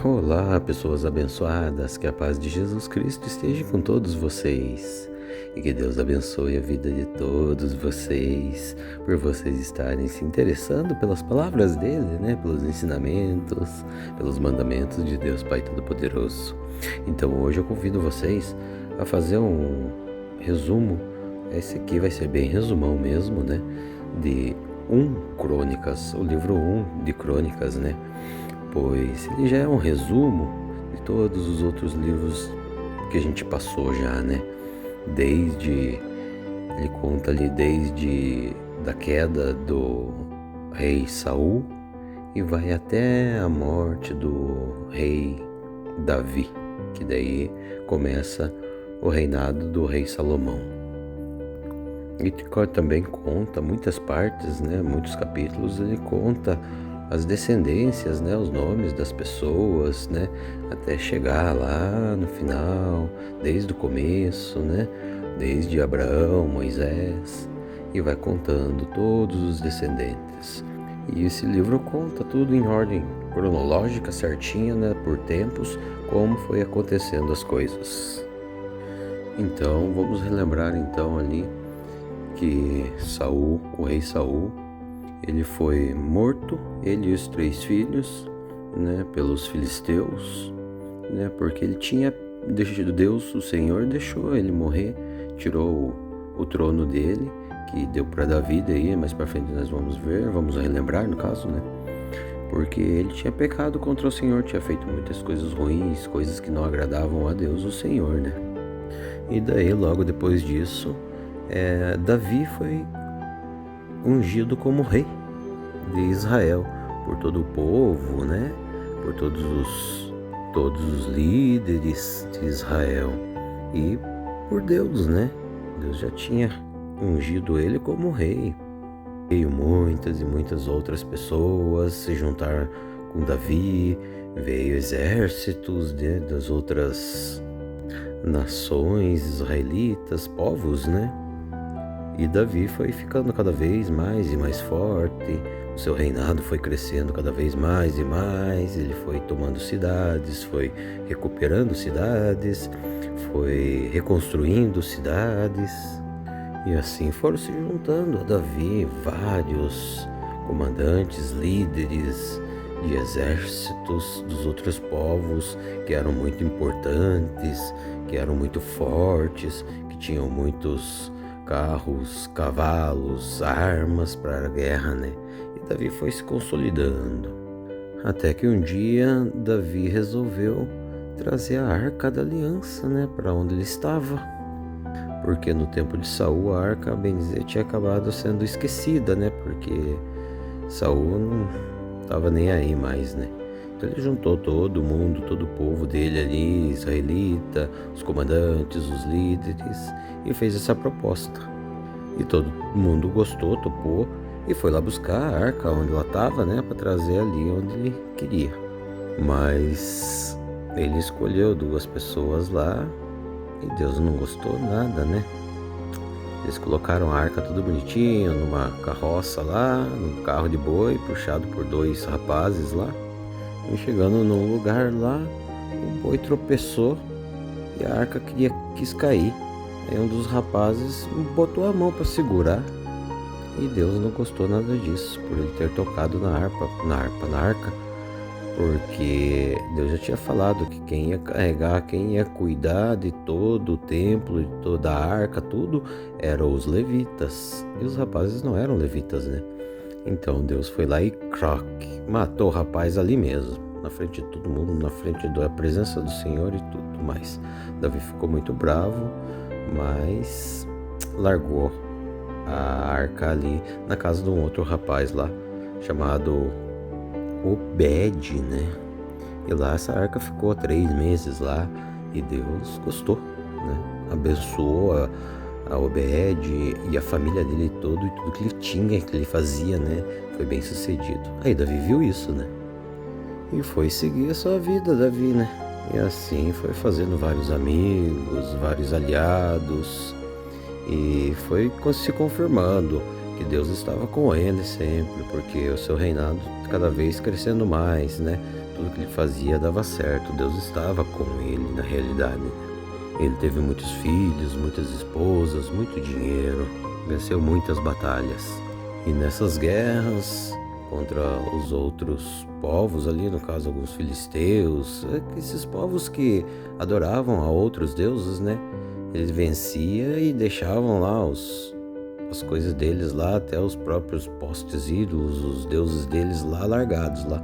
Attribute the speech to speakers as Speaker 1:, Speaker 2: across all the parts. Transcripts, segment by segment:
Speaker 1: Olá, pessoas abençoadas, que a paz de Jesus Cristo esteja com todos vocês e que Deus abençoe a vida de todos vocês, por vocês estarem se interessando pelas palavras dele, pelos ensinamentos, pelos mandamentos de Deus Pai Todo-Poderoso. Então hoje eu convido vocês a fazer um resumo. Esse aqui vai ser bem resumão mesmo, de 1 Crônicas, o livro 1 de Crônicas, pois ele já é um resumo de todos os outros livros que a gente passou já, ele conta ali desde da queda do rei Saul e vai até a morte do rei Davi, que daí começa o reinado do rei Salomão. E também conta muitas partes, muitos capítulos, ele conta as descendências, os nomes das pessoas, até chegar lá no final, desde o começo, desde Abraão, Moisés, e vai contando todos os descendentes. E esse livro conta tudo em ordem cronológica, certinha, por tempos, como foi acontecendo as coisas. Então, vamos relembrar ali que Saul, o rei Saul, ele foi morto, ele e os 3 filhos, pelos filisteus, porque ele tinha deixado, Deus, o Senhor, deixou ele morrer, tirou o trono dele, que deu para Davi, daí mais para frente nós vamos relembrar no caso, porque ele tinha pecado contra o Senhor, tinha feito muitas coisas ruins, coisas que não agradavam a Deus, o Senhor, E daí, logo depois disso, Davi foi ungido como rei de Israel por todo o povo, por todos os líderes de Israel e por Deus, Deus já tinha ungido ele como rei. Veio muitas e muitas outras pessoas se juntar com Davi, veio exércitos das outras nações israelitas, povos, E Davi foi ficando cada vez mais e mais forte, o seu reinado foi crescendo cada vez mais e mais, ele foi tomando cidades, foi recuperando cidades, foi reconstruindo cidades, e assim foram se juntando a Davi vários comandantes, líderes de exércitos dos outros povos que eram muito importantes, que eram muito fortes, que tinham muitos carros, cavalos, armas para a guerra, E Davi foi se consolidando. Até que um dia Davi resolveu trazer a Arca da Aliança, para onde ele estava. Porque no tempo de Saul a Arca, bem dizer, tinha acabado sendo esquecida, porque Saul não estava nem aí mais, Então ele juntou todo mundo, todo o povo dele ali, israelita, os comandantes, os líderes, e fez essa proposta. E todo mundo gostou, topou, e foi lá buscar a arca onde ela estava, para trazer ali onde ele queria. Mas ele escolheu 2 pessoas lá, e Deus não gostou nada, Eles colocaram a arca tudo bonitinho, numa carroça lá, num carro de boi, puxado por 2 rapazes lá. E chegando num lugar lá, o boi tropeçou e a arca quis cair. Aí um dos rapazes botou a mão para segurar e Deus não gostou nada disso, por ele ter tocado na arca, porque Deus já tinha falado que quem ia carregar, quem ia cuidar de todo o templo, de toda a arca, tudo, eram os levitas. E os rapazes não eram levitas, Então Deus foi lá e matou o rapaz ali mesmo, na frente de todo mundo, na frente da presença do Senhor e tudo mais. Davi ficou muito bravo, mas largou a arca ali na casa de um outro rapaz lá, chamado Obed, E lá essa arca ficou 3 meses lá e Deus gostou, Abençoou a Obed e a família dele todo e tudo que ele tinha, que ele fazia, foi bem sucedido. Aí Davi viu isso, E foi seguir a sua vida, Davi, E assim foi fazendo vários amigos, vários aliados, e foi se confirmando que Deus estava com ele sempre, porque o seu reinado cada vez crescendo mais, né? Tudo que ele fazia dava certo, Deus estava com ele na realidade. Ele teve muitos filhos, muitas esposas, muito dinheiro, venceu muitas batalhas. E nessas guerras contra os outros povos ali, no caso alguns filisteus, esses povos que adoravam a outros deuses, né? Ele vencia e deixavam lá as coisas deles lá, até os próprios postes ídolos, os deuses deles lá largados lá.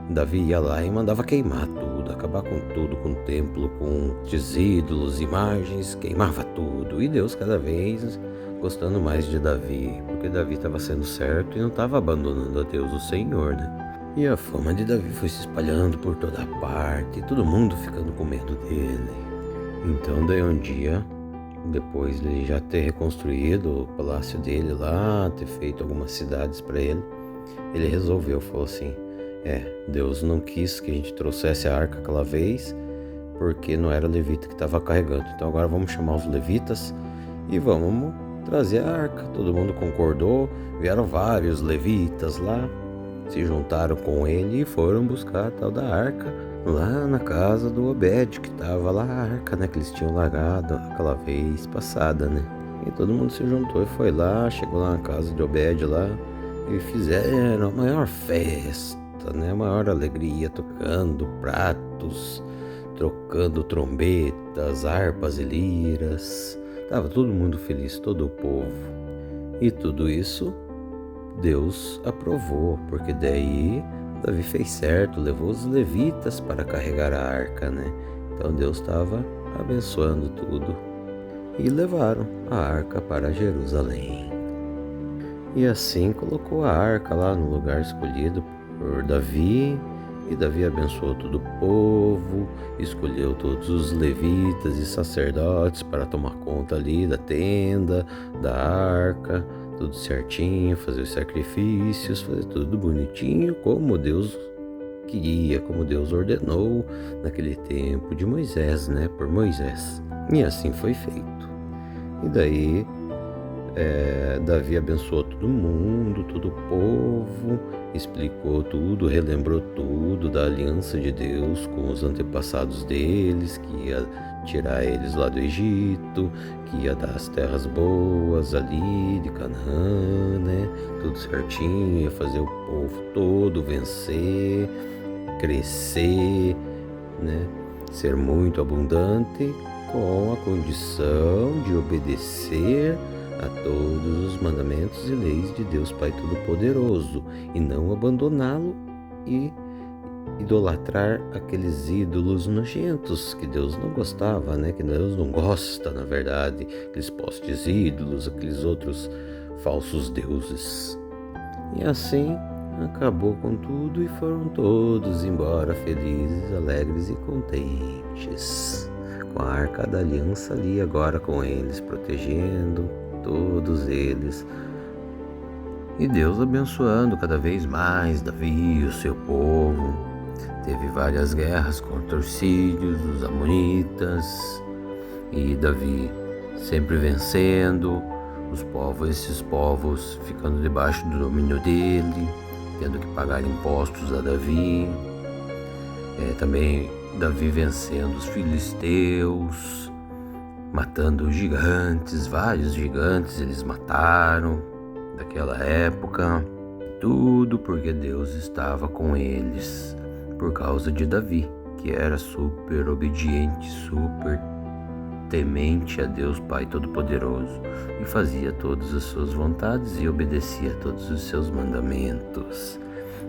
Speaker 1: Davi ia lá e mandava queimar tudo, acabar com tudo, com o templo, com os ídolos, imagens, queimava tudo. E Deus cada vez gostando mais de Davi, porque Davi estava sendo certo e não estava abandonando a Deus, o Senhor, né? E a fama de Davi foi se espalhando por toda parte, todo mundo ficando com medo dele. Então daí um dia, depois de ele já ter reconstruído o palácio dele lá, ter feito algumas cidades para ele resolveu, falou assim, Deus não quis que a gente trouxesse a arca aquela vez, porque não era levita que estava carregando. Então agora vamos chamar os levitas e vamos trazer a arca. Todo mundo concordou, vieram vários levitas lá, se juntaram com ele e foram buscar a tal da arca lá na casa do Obed, que estava lá a arca, né, que eles tinham largado aquela vez passada, né. E todo mundo se juntou e foi lá, chegou lá na casa de Obed lá e fizeram a maior festa, né, a maior alegria, tocando pratos, trocando trombetas, harpas e liras. Tava todo mundo feliz, todo o povo. E tudo isso Deus aprovou, porque daí Davi fez certo, levou os levitas para carregar a arca, né? Então Deus estava abençoando tudo. E levaram a arca para Jerusalém. E assim colocou a arca lá no lugar escolhido por Davi. E Davi abençoou todo o povo, escolheu todos os levitas e sacerdotes para tomar conta ali da tenda, da arca, tudo certinho, fazer os sacrifícios, fazer tudo bonitinho, como Deus queria, como Deus ordenou naquele tempo de Moisés, né, por Moisés. E assim foi feito. E daí Davi abençoou todo mundo, todo o povo, explicou tudo, relembrou tudo da aliança de Deus com os antepassados deles, que ia tirar eles lá do Egito, que ia dar as terras boas ali de Canaã, né? Tudo certinho, ia fazer o povo todo vencer, crescer, né? Ser muito abundante, com a condição de obedecer a todos os mandamentos e leis de Deus Pai Todo-Poderoso e não abandoná-lo e idolatrar aqueles ídolos nojentos que Deus não gostava, né? Que Deus não gosta, na verdade, aqueles postes ídolos, aqueles outros falsos deuses. E assim acabou com tudo e foram todos embora felizes, alegres e contentes, com a arca da aliança ali agora com eles, protegendo todos eles. E Deus abençoando cada vez mais Davi e o seu povo. Teve várias guerras contra os sírios, os amonitas, e Davi sempre vencendo esses povos ficando debaixo do domínio dele, tendo que pagar impostos a Davi. Também Davi vencendo os filisteus, matando gigantes, vários gigantes eles mataram daquela época. Tudo porque Deus estava com eles, por causa de Davi, que era super obediente, super temente a Deus Pai Todo-Poderoso e fazia todas as suas vontades e obedecia a todos os seus mandamentos.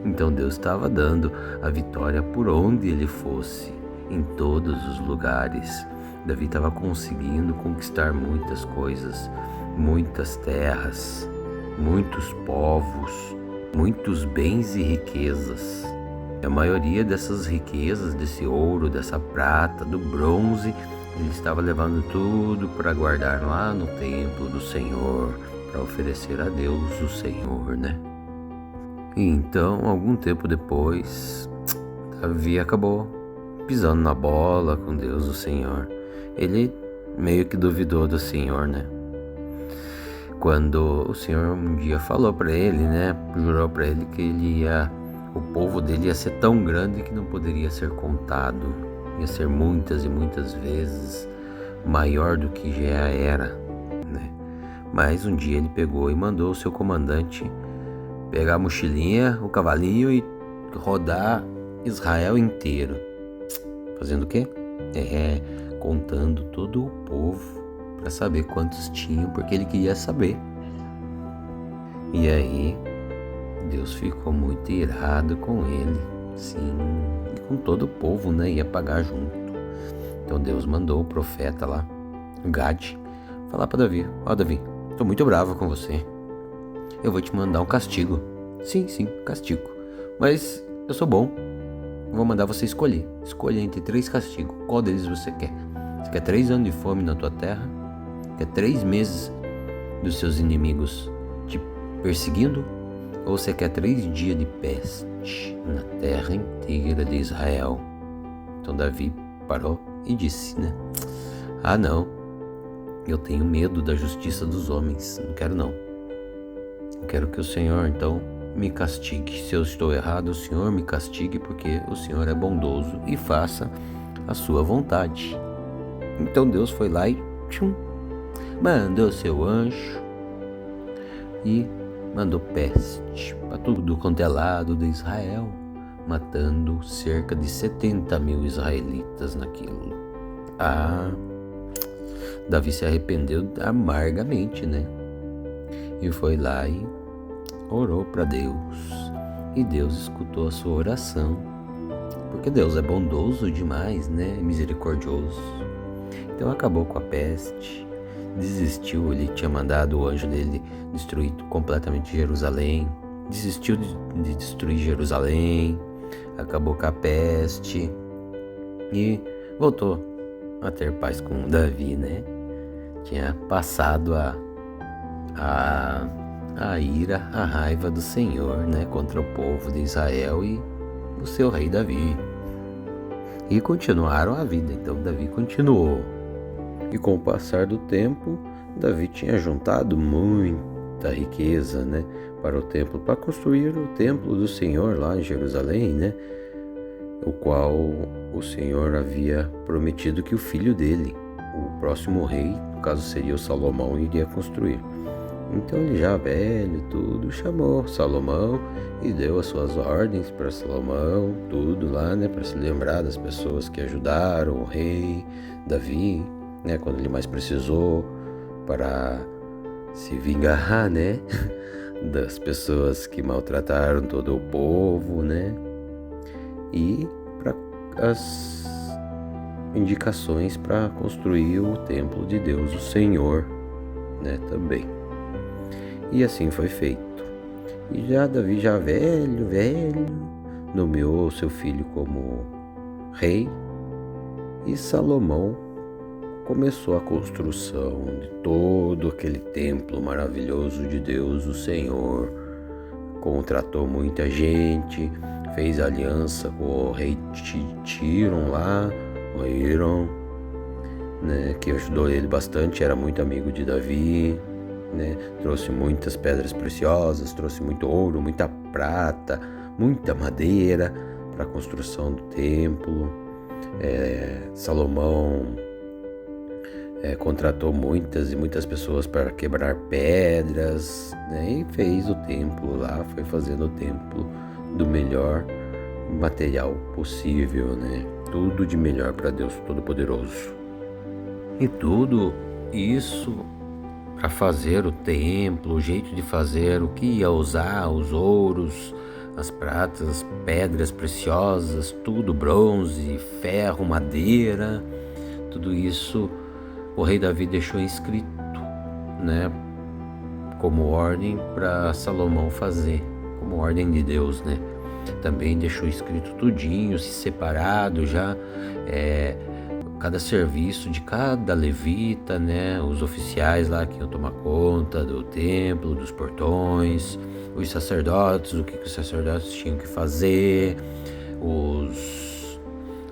Speaker 1: Então Deus estava dando a vitória por onde ele fosse, em todos os lugares. Davi estava conseguindo conquistar muitas coisas, muitas terras, muitos povos, muitos bens e riquezas. A maioria dessas riquezas, desse ouro, dessa prata, do bronze, ele estava levando tudo para guardar lá no templo do Senhor, para oferecer a Deus o Senhor, né? E então, algum tempo depois, Davi acabou pisando na bola com Deus o Senhor. Ele meio que duvidou do Senhor, né? quando o Senhor um dia falou para ele, né, jurou para ele que o povo dele ia ser tão grande que não poderia ser contado, ia ser muitas e muitas vezes maior do que já era, né? Mas um dia ele pegou e mandou o seu comandante pegar a mochilinha, o cavalinho e rodar Israel inteiro. Fazendo o quê? Contando todo o povo para saber quantos tinham, porque ele queria saber. E aí Deus ficou muito irado com ele, sim, e com todo o povo, né? Ia pagar junto. Então Deus mandou o profeta lá, Gade, falar para Davi: Davi, tô muito bravo com você. Eu vou te mandar um castigo. Sim, castigo. Mas eu sou bom. Vou mandar você escolher. Escolha entre 3 castigos. Qual deles você quer? Você quer 3 anos de fome na tua terra? Quer 3 meses dos seus inimigos te perseguindo? Ou você quer 3 dias de peste na terra inteira de Israel? Então Davi parou e disse, né? Não. Eu tenho medo da justiça dos homens. Não quero não. Eu quero que o Senhor, então, me castigue. Se eu estou errado, o Senhor me castigue, porque o Senhor é bondoso e faça a sua vontade. Então Deus foi lá e mandou seu anjo e mandou peste para tudo quanto é lado de Israel, matando cerca de 70 mil israelitas naquilo. Davi se arrependeu amargamente, né? E foi lá e orou para Deus. E Deus escutou a sua oração. Porque Deus é bondoso demais, né? Misericordioso. Então acabou com a peste. Desistiu, ele tinha mandado o anjo dele destruir completamente Jerusalém. Desistiu de destruir Jerusalém. Acabou com a peste. E voltou a ter paz com Davi, né? Tinha passado a ira, a raiva do Senhor, né, contra o povo de Israel e o seu rei Davi. E continuaram a vida. Então Davi continuou. E com o passar do tempo, Davi tinha juntado muita riqueza, né, para o templo, para construir o templo do Senhor lá em Jerusalém, né, o qual o Senhor havia prometido que o filho dele, o próximo rei, no caso seria o Salomão, iria construir. Então ele, já velho, tudo, chamou Salomão e deu as suas ordens para Salomão, tudo lá, né, para se lembrar das pessoas que ajudaram o rei Davi, né, quando ele mais precisou, para se vingar, né, das pessoas que maltrataram todo o povo, né, e para as indicações para construir o templo de Deus, o Senhor, né, também. E assim foi feito. E já Davi, já velho, nomeou seu filho como rei, e Salomão começou a construção de todo aquele templo maravilhoso de Deus, o Senhor. Contratou muita gente, fez aliança com o rei Tiron lá, o Hiram, né, que ajudou ele bastante, era muito amigo de Davi, né, trouxe muitas pedras preciosas, trouxe muito ouro, muita prata, muita madeira para a construção do templo. Salomão contratou muitas e muitas pessoas para quebrar pedras, né, e fez o templo lá, foi fazendo o templo do melhor material possível, né, tudo de melhor para Deus Todo-Poderoso. E tudo isso para fazer o templo, o jeito de fazer, o que ia usar, os ouros, as pratas, as pedras preciosas, tudo, bronze, ferro, madeira, tudo isso o rei Davi deixou escrito, né, como ordem para Salomão fazer, como ordem de Deus, né. Também deixou escrito tudinho, separado já, cada serviço de cada levita, né, os oficiais lá que iam tomar conta do templo, dos portões, os sacerdotes, o que os sacerdotes tinham que fazer, os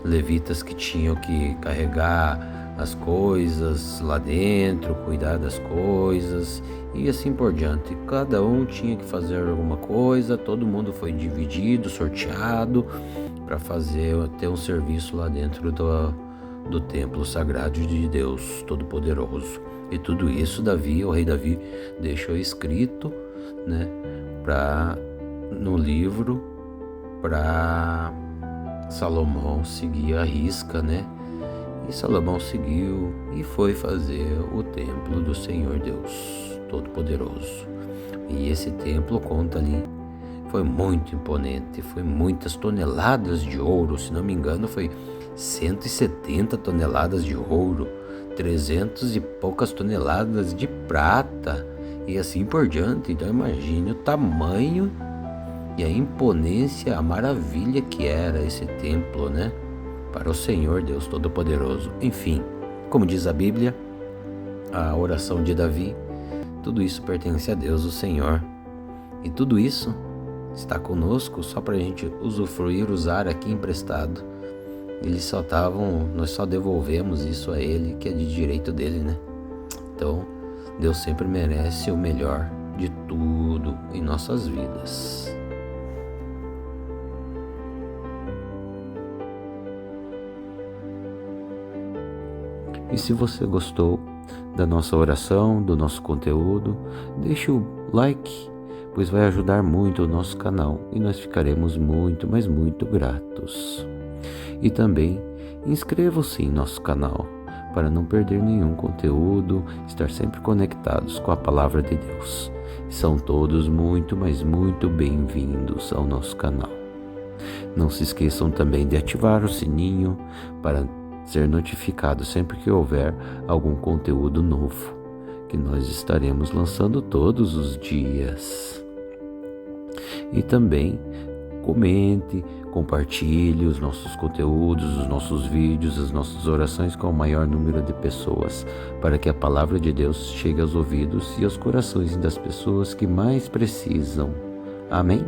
Speaker 1: levitas que tinham que carregar as coisas lá dentro, cuidar das coisas e assim por diante. Cada um tinha que fazer alguma coisa, todo mundo foi dividido, sorteado para ter um serviço lá dentro do templo sagrado de Deus Todo-Poderoso. E tudo isso o rei Davi, deixou escrito, né, no livro para Salomão seguir a risca, né? E Salomão seguiu e foi fazer o templo do Senhor Deus Todo-Poderoso. E esse templo, conta ali, foi muito imponente, foi muitas toneladas de ouro, se não me engano foi 170 toneladas de ouro, 300 e poucas toneladas de prata e assim por diante. Então imagine o tamanho e a imponência, a maravilha que era esse templo, né? Para o Senhor Deus Todo-Poderoso. Enfim, como diz a Bíblia, a oração de Davi, tudo isso pertence a Deus, o Senhor. E tudo isso está conosco só para a gente usufruir, usar aqui emprestado. Nós só devolvemos isso a Ele, que é de direito dele, né? Então, Deus sempre merece o melhor de tudo em nossas vidas. E se você gostou da nossa oração, do nosso conteúdo, deixe o like, pois vai ajudar muito o nosso canal e nós ficaremos muito, mas muito gratos. E também inscreva-se em nosso canal para não perder nenhum conteúdo, estar sempre conectados com a Palavra de Deus. São todos muito, mas muito bem-vindos ao nosso canal. Não se esqueçam também de ativar o sininho para ser notificado sempre que houver algum conteúdo novo, que nós estaremos lançando todos os dias. E também comente, compartilhe os nossos conteúdos, os nossos vídeos, as nossas orações com o maior número de pessoas, para que a palavra de Deus chegue aos ouvidos e aos corações das pessoas que mais precisam. Amém?